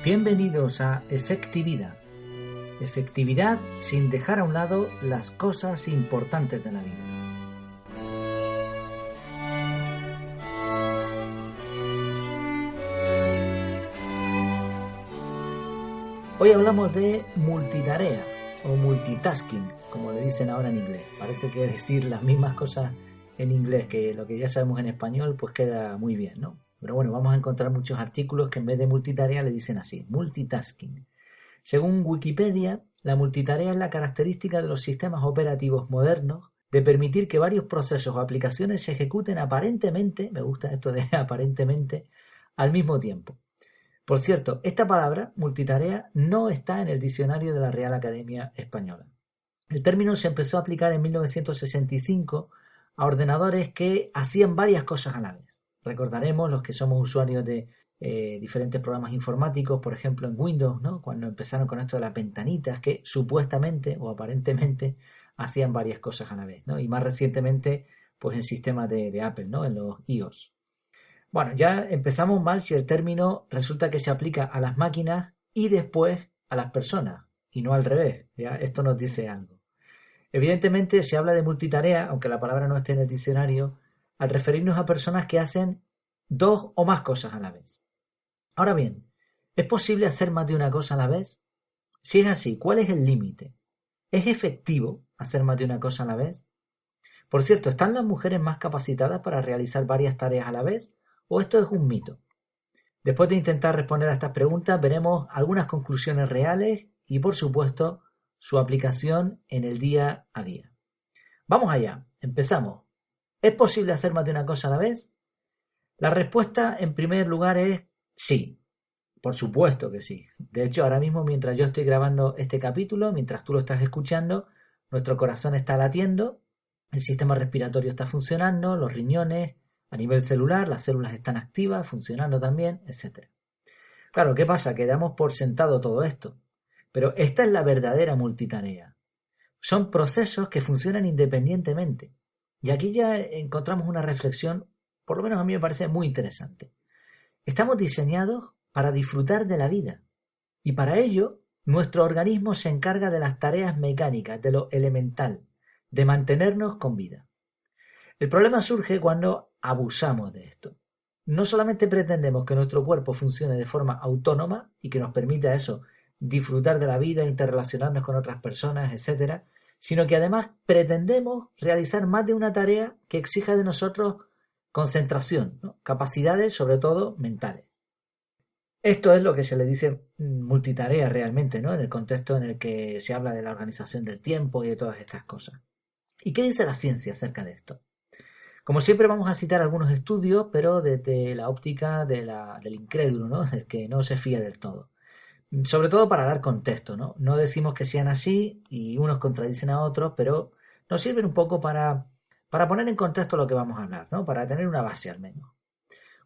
Bienvenidos a Efectividad. Efectividad sin dejar a un lado las cosas importantes de la vida. Hoy hablamos de multitarea o multitasking, como le dicen ahora en inglés. Parece que decir las mismas cosas en inglés que lo que ya sabemos en español, pues queda muy bien, ¿no? Pero bueno, vamos a encontrar muchos artículos que en vez de multitarea le dicen así, multitasking. Según Wikipedia, la multitarea es la característica de los sistemas operativos modernos de permitir que varios procesos o aplicaciones se ejecuten aparentemente, me gusta esto de aparentemente, al mismo tiempo. Por cierto, esta palabra, multitarea, no está en el diccionario de la Real Academia Española. El término se empezó a aplicar en 1965 a ordenadores que hacían varias cosas a la vez. Recordaremos los que somos usuarios de diferentes programas informáticos, por ejemplo en Windows, ¿no? Cuando empezaron con esto de las ventanitas que supuestamente o aparentemente hacían varias cosas a la vez, ¿no? Y más recientemente pues en sistemas de Apple, ¿no? En los iOS. Bueno, ya empezamos mal si el término resulta que se aplica a las máquinas y después a las personas y no al revés. ¿Ya? Esto nos dice algo. Evidentemente se habla de multitarea, aunque la palabra no esté en el diccionario, al referirnos a personas que hacen dos o más cosas a la vez. Ahora bien, ¿es posible hacer más de una cosa a la vez? Si es así, ¿cuál es el límite? ¿Es efectivo hacer más de una cosa a la vez? Por cierto, ¿están las mujeres más capacitadas para realizar varias tareas a la vez? ¿O esto es un mito? Después de intentar responder a estas preguntas, veremos algunas conclusiones reales y, por supuesto, su aplicación en el día a día. Vamos allá, empezamos. ¿Es posible hacer más de una cosa a la vez? La respuesta, en primer lugar, es sí. Por supuesto que sí. De hecho, ahora mismo, mientras yo estoy grabando este capítulo, mientras tú lo estás escuchando, nuestro corazón está latiendo, el sistema respiratorio está funcionando, los riñones, a nivel celular, las células están activas, funcionando también, etc. Claro, ¿qué pasa? Que damos por sentado todo esto. Pero esta es la verdadera multitarea. Son procesos que funcionan independientemente. Y aquí ya encontramos una reflexión, por lo menos a mí me parece muy interesante. Estamos diseñados para disfrutar de la vida. Y para ello, nuestro organismo se encarga de las tareas mecánicas, de lo elemental, de mantenernos con vida. El problema surge cuando abusamos de esto. No solamente pretendemos que nuestro cuerpo funcione de forma autónoma y que nos permita eso, disfrutar de la vida, interrelacionarnos con otras personas, etc., sino que además pretendemos realizar más de una tarea que exija de nosotros concentración, ¿no? Capacidades, sobre todo mentales. Esto es lo que se le dice multitarea realmente, ¿no? En el contexto en el que se habla de la organización del tiempo y de todas estas cosas. ¿Y qué dice la ciencia acerca de esto? Como siempre vamos a citar algunos estudios, pero desde la óptica del incrédulo, ¿no? Del que no se fía del todo. Sobre todo para dar contexto, ¿no? No decimos que sean así y unos contradicen a otros, pero nos sirven un poco para poner en contexto lo que vamos a hablar, ¿no? Para tener una base al menos.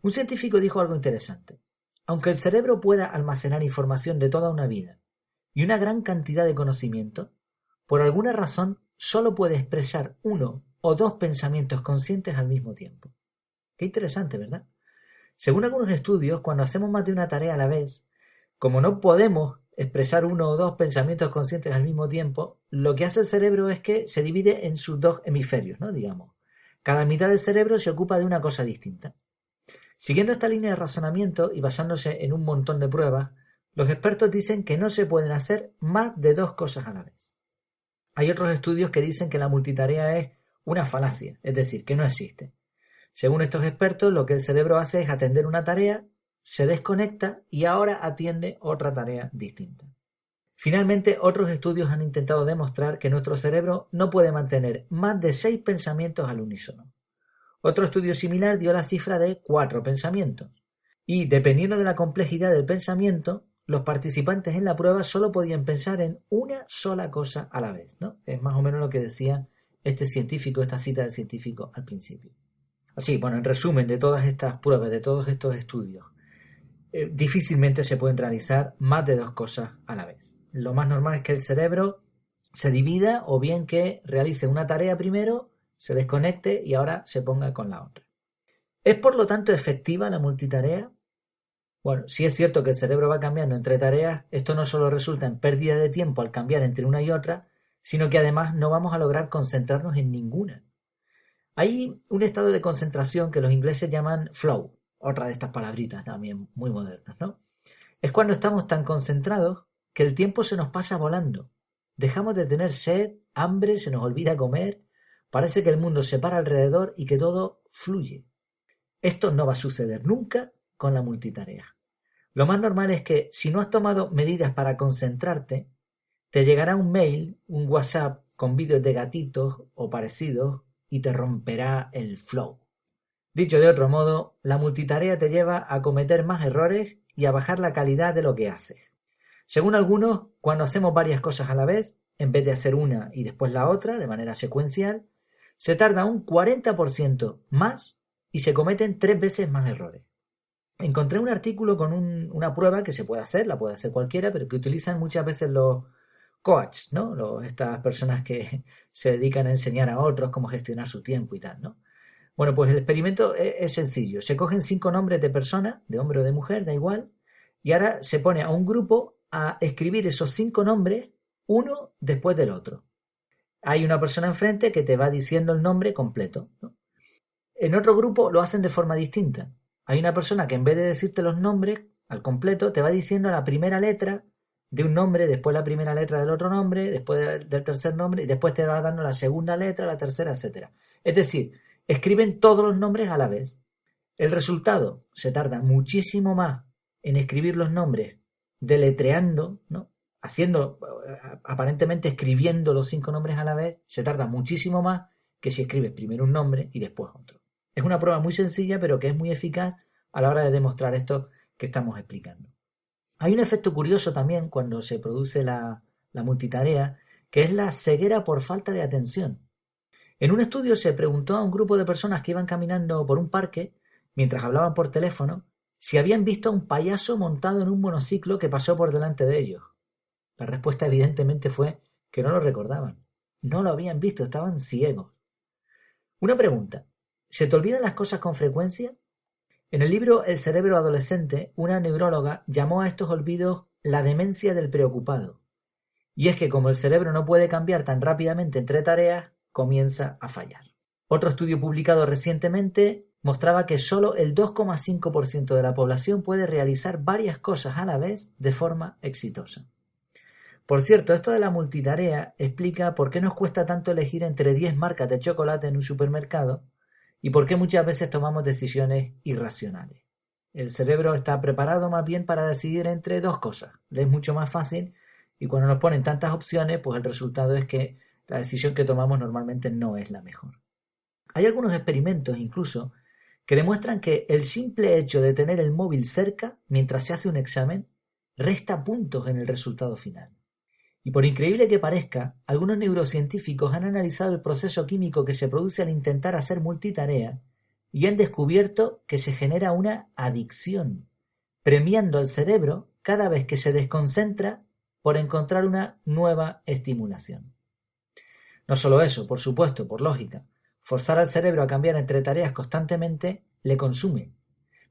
Un científico dijo algo interesante. Aunque el cerebro pueda almacenar información de toda una vida y una gran cantidad de conocimiento, por alguna razón solo puede expresar uno o dos pensamientos conscientes al mismo tiempo. Qué interesante, ¿verdad? Según algunos estudios, cuando hacemos más de una tarea a la vez, como no podemos expresar uno o dos pensamientos conscientes al mismo tiempo, lo que hace el cerebro es que se divide en sus dos hemisferios, ¿no? Digamos. Cada mitad del cerebro se ocupa de una cosa distinta. Siguiendo esta línea de razonamiento y basándose en un montón de pruebas, los expertos dicen que no se pueden hacer más de dos cosas a la vez. Hay otros estudios que dicen que la multitarea es una falacia, es decir, que no existe. Según estos expertos, lo que el cerebro hace es atender una tarea, se desconecta y ahora atiende otra tarea distinta. Finalmente, otros estudios han intentado demostrar que nuestro cerebro no puede mantener más de 6 pensamientos al unísono. Otro estudio similar dio la cifra de 4 pensamientos. Y, dependiendo de la complejidad del pensamiento, los participantes en la prueba solo podían pensar en una sola cosa a la vez, ¿no? Es más o menos lo que decía este científico, esta cita del científico al principio. Así, bueno, en resumen de todas estas pruebas, de todos estos estudios, difícilmente se pueden realizar más de dos cosas a la vez. Lo más normal es que el cerebro se divida o bien que realice una tarea primero, se desconecte y ahora se ponga con la otra. ¿Es por lo tanto efectiva la multitarea? Bueno, si es cierto que el cerebro va cambiando entre tareas, esto no solo resulta en pérdida de tiempo al cambiar entre una y otra, sino que además no vamos a lograr concentrarnos en ninguna. Hay un estado de concentración que los ingleses llaman flow, otra de estas palabritas también muy modernas, ¿no? Es cuando estamos tan concentrados que el tiempo se nos pasa volando. Dejamos de tener sed, hambre, se nos olvida comer, parece que el mundo se para alrededor y que todo fluye. Esto no va a suceder nunca con la multitarea. Lo más normal es que si no has tomado medidas para concentrarte, te llegará un mail, un WhatsApp con vídeos de gatitos o parecidos y te romperá el flow. Dicho de otro modo, la multitarea te lleva a cometer más errores y a bajar la calidad de lo que haces. Según algunos, cuando hacemos varias cosas a la vez, en vez de hacer una y después la otra de manera secuencial, se tarda un 40% más y se cometen 3 veces más errores. Encontré un artículo con una prueba que se puede hacer, la puede hacer cualquiera, pero que utilizan muchas veces los coaches, ¿no? Estas personas que se dedican a enseñar a otros cómo gestionar su tiempo y tal, ¿no? Bueno, pues el experimento es sencillo. Se cogen 5 nombres de personas, de hombre o de mujer, da igual, y ahora se pone a un grupo a escribir esos 5 nombres uno después del otro. Hay una persona enfrente que te va diciendo el nombre completo, ¿no? En otro grupo lo hacen de forma distinta. Hay una persona que en vez de decirte los nombres al completo, te va diciendo la primera letra de un nombre, después la primera letra del otro nombre, después del tercer nombre, y después te va dando la segunda letra, la tercera, etc. Es decir, escriben todos los nombres a la vez. El resultado se tarda muchísimo más en escribir los nombres deletreando, ¿no? Haciendo, aparentemente escribiendo los 5 nombres a la vez, se tarda muchísimo más que si escribes primero un nombre y después otro. Es una prueba muy sencilla, pero que es muy eficaz a la hora de demostrar esto que estamos explicando. Hay un efecto curioso también cuando se produce la multitarea, que es la ceguera por falta de atención. En un estudio se preguntó a un grupo de personas que iban caminando por un parque, mientras hablaban por teléfono, si habían visto a un payaso montado en un monociclo que pasó por delante de ellos. La respuesta evidentemente fue que no lo recordaban. No lo habían visto, estaban ciegos. Una pregunta. ¿Se te olvidan las cosas con frecuencia? En el libro El cerebro adolescente, una neuróloga llamó a estos olvidos la demencia del preocupado. Y es que como el cerebro no puede cambiar tan rápidamente entre tareas, comienza a fallar. Otro estudio publicado recientemente mostraba que solo el 2,5% de la población puede realizar varias cosas a la vez de forma exitosa. Por cierto, esto de la multitarea explica por qué nos cuesta tanto elegir entre 10 marcas de chocolate en un supermercado y por qué muchas veces tomamos decisiones irracionales. El cerebro está preparado más bien para decidir entre 2 cosas. Le es mucho más fácil y cuando nos ponen tantas opciones, pues el resultado es que la decisión que tomamos normalmente no es la mejor. Hay algunos experimentos incluso que demuestran que el simple hecho de tener el móvil cerca mientras se hace un examen resta puntos en el resultado final. Y por increíble que parezca, algunos neurocientíficos han analizado el proceso químico que se produce al intentar hacer multitarea y han descubierto que se genera una adicción, premiando al cerebro cada vez que se desconcentra por encontrar una nueva estimulación. No solo eso, por supuesto, por lógica, forzar al cerebro a cambiar entre tareas constantemente le consume.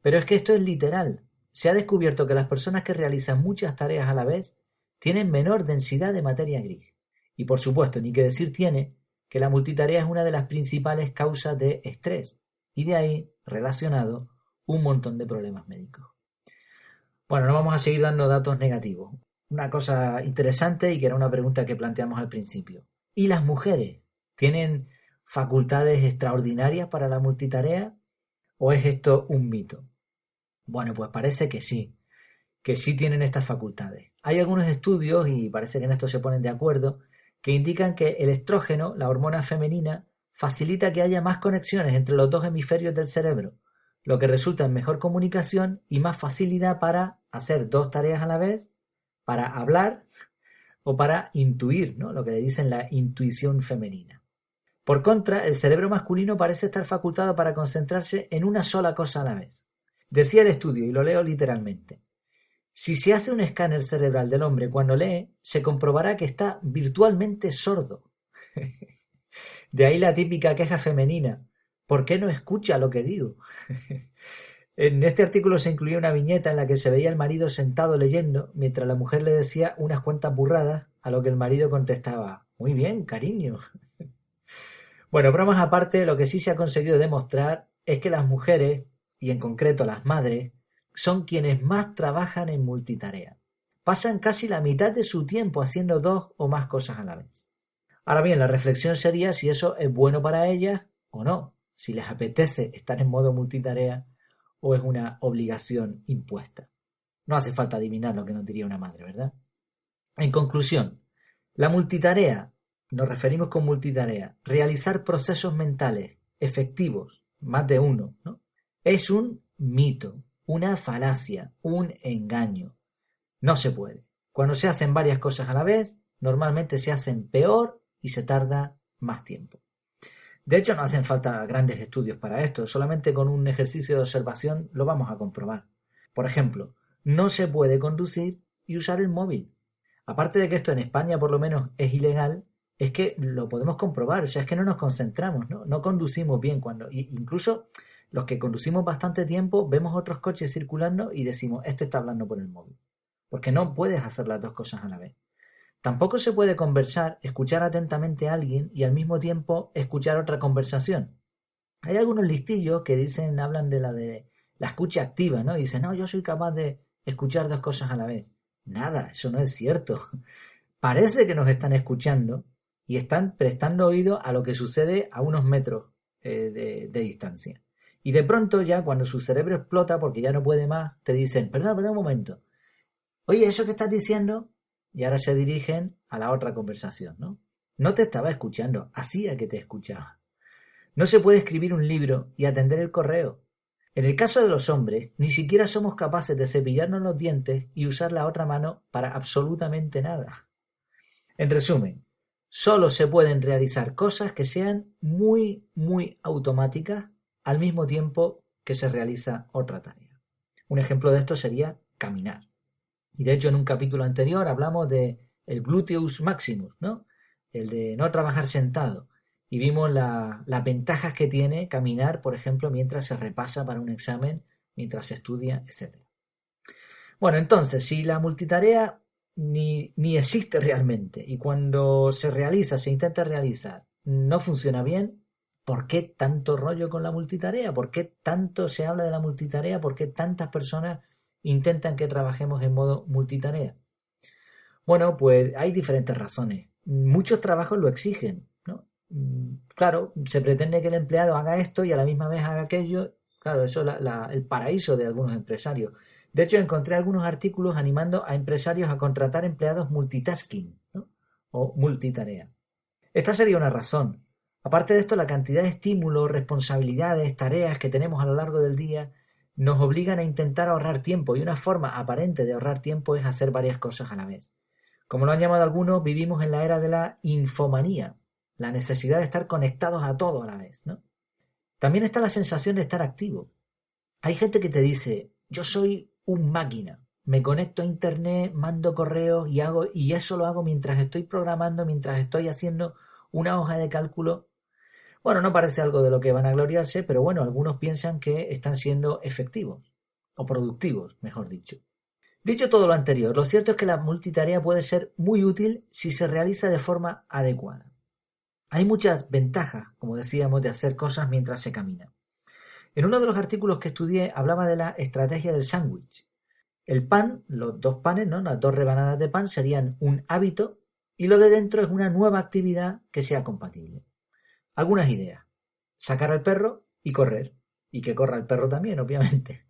Pero es que esto es literal. Se ha descubierto que las personas que realizan muchas tareas a la vez tienen menor densidad de materia gris. Y por supuesto, ni que decir tiene que la multitarea es una de las principales causas de estrés y de ahí relacionado un montón de problemas médicos. Bueno, no vamos a seguir dando datos negativos. Una cosa interesante y que era una pregunta que planteamos al principio. ¿Y las mujeres tienen facultades extraordinarias para la multitarea o es esto un mito? Bueno, pues parece que sí tienen estas facultades. Hay algunos estudios, y parece que en esto se ponen de acuerdo, que indican que el estrógeno, la hormona femenina, facilita que haya más conexiones entre los 2 hemisferios del cerebro, lo que resulta en mejor comunicación y más facilidad para hacer 2 tareas a la vez, para hablar o para intuir, ¿no? Lo que le dicen la intuición femenina. Por contra, el cerebro masculino parece estar facultado para concentrarse en una sola cosa a la vez. Decía el estudio, y lo leo literalmente: si se hace un escáner cerebral del hombre cuando lee, se comprobará que está virtualmente sordo. De ahí la típica queja femenina: ¿por qué no escucha lo que digo? En este artículo se incluía una viñeta en la que se veía al marido sentado leyendo, mientras la mujer le decía unas cuantas burradas, a lo que el marido contestaba: muy bien, cariño. Bueno, bromas aparte, lo que sí se ha conseguido demostrar es que las mujeres, y en concreto las madres, son quienes más trabajan en multitarea. Pasan casi la mitad de su tiempo haciendo dos o más cosas a la vez. Ahora bien, la reflexión sería si eso es bueno para ellas o no, si les apetece estar en modo multitarea o es una obligación impuesta. No hace falta adivinar lo que nos diría una madre, ¿verdad? En conclusión, la multitarea, nos referimos con multitarea, realizar procesos mentales efectivos, más de uno, ¿no? Es un mito, una falacia, un engaño. No se puede. Cuando se hacen varias cosas a la vez, normalmente se hacen peor y se tarda más tiempo. De hecho, no hacen falta grandes estudios para esto, solamente con un ejercicio de observación lo vamos a comprobar. Por ejemplo, no se puede conducir y usar el móvil. Aparte de que esto en España por lo menos es ilegal, es que lo podemos comprobar, o sea, es que no nos concentramos, no conducimos bien cuando, incluso los que conducimos bastante tiempo vemos otros coches circulando y decimos, este está hablando por el móvil, porque no puedes hacer las dos cosas a la vez. Tampoco se puede conversar, escuchar atentamente a alguien y al mismo tiempo escuchar otra conversación. Hay algunos listillos que hablan de la escucha activa, ¿no? Y dicen, no, yo soy capaz de escuchar dos cosas a la vez. Nada, eso no es cierto. Parece que nos están escuchando y están prestando oído a lo que sucede a unos metros de distancia. Y de pronto ya cuando su cerebro explota porque ya no puede más, te dicen, perdón un momento. Oye, ¿eso que estás diciendo? Y ahora se dirigen a la otra conversación, ¿no? No te estaba escuchando, hacía que te escuchaba. No se puede escribir un libro y atender el correo. En el caso de los hombres, ni siquiera somos capaces de cepillarnos los dientes y usar la otra mano para absolutamente nada. En resumen, solo se pueden realizar cosas que sean muy, muy automáticas al mismo tiempo que se realiza otra tarea. Un ejemplo de esto sería caminar. Y de hecho en un capítulo anterior hablamos de el gluteus maximus, ¿no? El de no trabajar sentado. Y vimos las ventajas que tiene caminar, por ejemplo, mientras se repasa para un examen, mientras se estudia, etc. Bueno, entonces, si la multitarea ni existe realmente y cuando se intenta realizar, no funciona bien, ¿por qué tanto rollo con la multitarea? ¿Por qué tanto se habla de la multitarea? ¿Por qué tantas personas intentan que trabajemos en modo multitarea? Bueno, pues hay diferentes razones. Muchos trabajos lo exigen, ¿no? Claro, se pretende que el empleado haga esto y a la misma vez haga aquello. Claro, eso es el paraíso de algunos empresarios. De hecho, encontré algunos artículos animando a empresarios a contratar empleados multitasking, ¿no? O multitarea. Esta sería una razón. Aparte de esto, la cantidad de estímulos, responsabilidades, tareas que tenemos a lo largo del día nos obligan a intentar ahorrar tiempo y una forma aparente de ahorrar tiempo es hacer varias cosas a la vez. Como lo han llamado algunos, vivimos en la era de la infomanía, la necesidad de estar conectados a todo a la vez, ¿no? También está la sensación de estar activo. Hay gente que te dice, yo soy un máquina, me conecto a internet, mando correos y eso lo hago mientras estoy programando, mientras estoy haciendo una hoja de cálculo. Bueno, no parece algo de lo que van a gloriarse, pero bueno, algunos piensan que están siendo efectivos o productivos, mejor dicho. Dicho todo lo anterior, lo cierto es que la multitarea puede ser muy útil si se realiza de forma adecuada. Hay muchas ventajas, como decíamos, de hacer cosas mientras se camina. En uno de los artículos que estudié hablaba de la estrategia del sándwich. El pan, los dos panes, ¿no? Las dos rebanadas de pan serían un hábito y lo de dentro es una nueva actividad que sea compatible. Algunas ideas. Sacar al perro y correr. Y que corra el perro también, obviamente.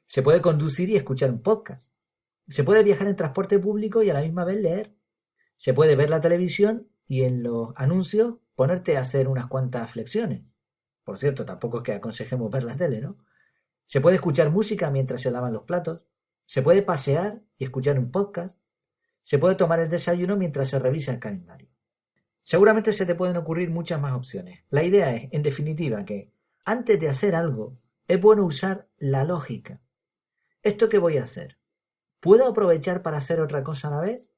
Se puede conducir y escuchar un podcast. Se puede viajar en transporte público y a la misma vez leer. Se puede ver la televisión y en los anuncios ponerte a hacer unas cuantas flexiones. Por cierto, tampoco es que aconsejemos ver la tele, ¿no? Se puede escuchar música mientras se lavan los platos. Se puede pasear y escuchar un podcast. Se puede tomar el desayuno mientras se revisa el calendario. Seguramente se te pueden ocurrir muchas más opciones. La idea es, en definitiva, que antes de hacer algo es bueno usar la lógica. ¿Esto qué voy a hacer? ¿Puedo aprovechar para hacer otra cosa a la vez?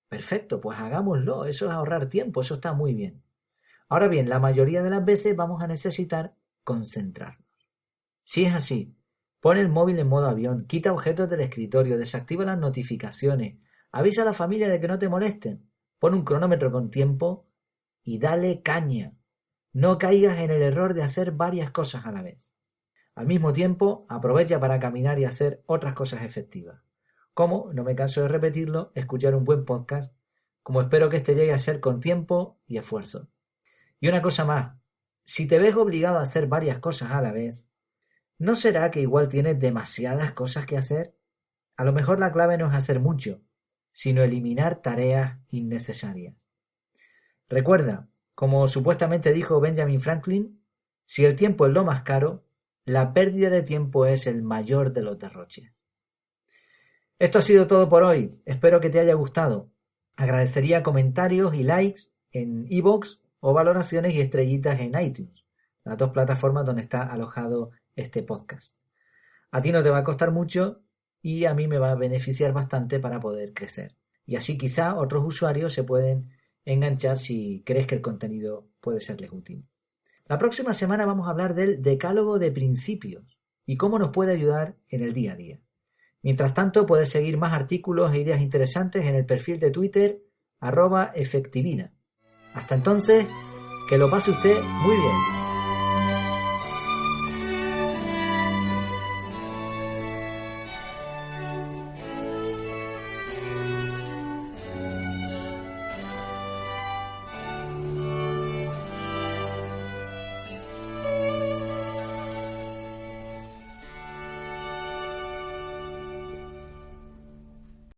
Perfecto, pues hagámoslo. Eso es ahorrar tiempo, eso está muy bien. Ahora bien, la mayoría de las veces vamos a necesitar concentrarnos. Si es así, Pon el móvil en modo avión, quita objetos del escritorio, desactiva las notificaciones, avisa a la familia de que no te molesten, pon un cronómetro con tiempo y dale caña. No caigas en el error de hacer varias cosas a la vez. Al mismo tiempo, aprovecha para caminar y hacer otras cosas efectivas. Como, no me canso de repetirlo, escuchar un buen podcast, como espero que este llegue a ser con tiempo y esfuerzo. Y una cosa más, si te ves obligado a hacer varias cosas a la vez, ¿no será que igual tienes demasiadas cosas que hacer? A lo mejor la clave no es hacer mucho, sino eliminar tareas innecesarias. Recuerda, como supuestamente dijo Benjamin Franklin, si el tiempo es lo más caro, la pérdida de tiempo es el mayor de los derroches. Esto ha sido todo por hoy, espero que te haya gustado. Agradecería comentarios y likes en iVoox o valoraciones y estrellitas en iTunes, las dos plataformas donde está alojado este podcast. A ti no te va a costar mucho y a mí me va a beneficiar bastante para poder crecer. Y así quizá otros usuarios se pueden enganchar si crees que el contenido puede serles útil. La próxima semana vamos a hablar del decálogo de principios y cómo nos puede ayudar en el día a día. Mientras tanto, puedes seguir más artículos e ideas interesantes en el perfil de Twitter @efectividad. Hasta entonces, que lo pase usted muy bien.